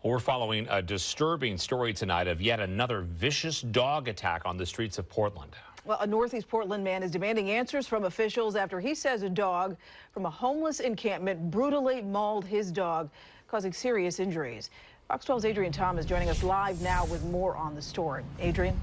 Well, we're following a disturbing story tonight of yet another vicious dog attack on the streets of Portland. Well, a Northeast Portland man is demanding answers from officials after he says a dog from a homeless encampment brutally mauled his dog, causing serious injuries. Fox 12's Adrian Thomas joining us live now with more on the story. Adrian?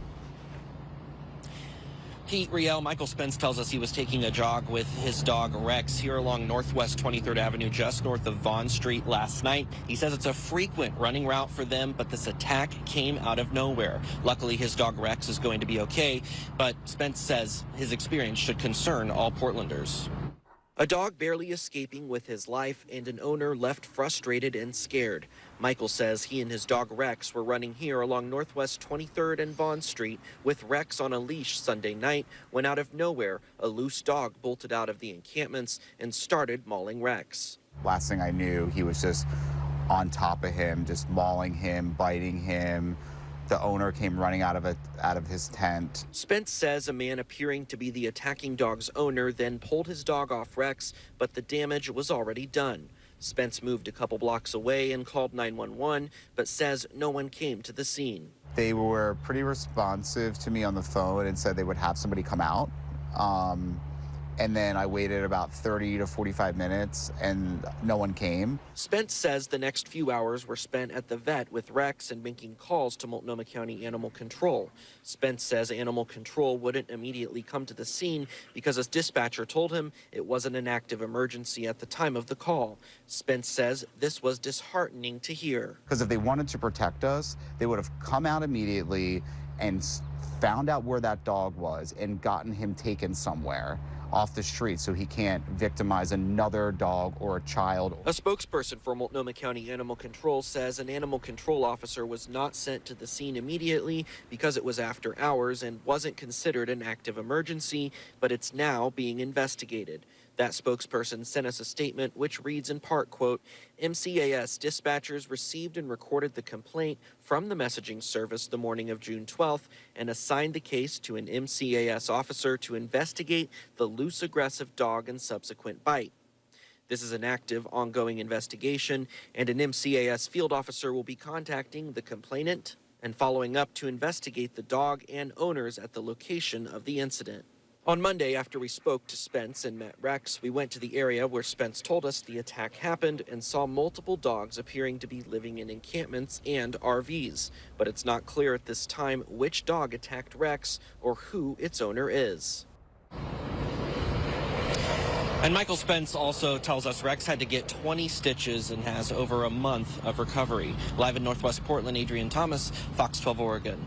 Pete, Riel, Michael Spence tells us he was taking a jog with his dog Rex here along Northwest 23rd Avenue, just north of Vaughn Street last night. He says it's a frequent running route for them, but this attack came out of nowhere. Luckily, his dog Rex is going to be okay, but Spence says his experience should concern all Portlanders. A dog barely escaping with his life and an owner left frustrated and scared. Michael says he and his dog Rex were running here along Northwest 23rd and Vaughn Street with Rex on a leash Sunday night when out of nowhere, a loose dog bolted out of the encampments and started mauling Rex. Last thing I knew, he was just on top of him, just mauling him, biting him. The owner came running out of his tent. Spence says a man appearing to be the attacking dog's owner then pulled his dog off Rex, but the damage was already done. Spence moved a couple blocks away and called 911, but says no one came to the scene. They were pretty responsive to me on the phone and said they would have somebody come out. And then I waited about 30 to 45 minutes and no one came. Spence says the next few hours were spent at the vet with Rex and making calls to Multnomah County Animal Control. Spence says Animal Control wouldn't immediately come to the scene because a dispatcher told him it wasn't an active emergency at the time of the call. Spence says this was disheartening to hear. Because if they wanted to protect us, they would have come out immediately and found out where that dog was and gotten him taken somewhere off the street so he can't victimize another dog or a child. A spokesperson for Multnomah County Animal Control says an animal control officer was not sent to the scene immediately because it was after hours and wasn't considered an active emergency, but it's now being investigated. That spokesperson sent us a statement which reads in part, quote, MCAS dispatchers received and recorded the complaint from the messaging service the morning of June 12th and assigned the case to an MCAS officer to investigate the loose aggressive dog and subsequent bite. This is an active, ongoing investigation, and an MCAS field officer will be contacting the complainant and following up to investigate the dog and owners at the location of the incident. On Monday, after we spoke to Spence and met Rex, we went to the area where Spence told us the attack happened and saw multiple dogs appearing to be living in encampments and RVs. But it's not clear at this time which dog attacked Rex or who its owner is. And Michael Spence also tells us Rex had to get 20 stitches and has over a month of recovery. Live in Northwest Portland, Adrian Thomas, Fox 12 Oregon.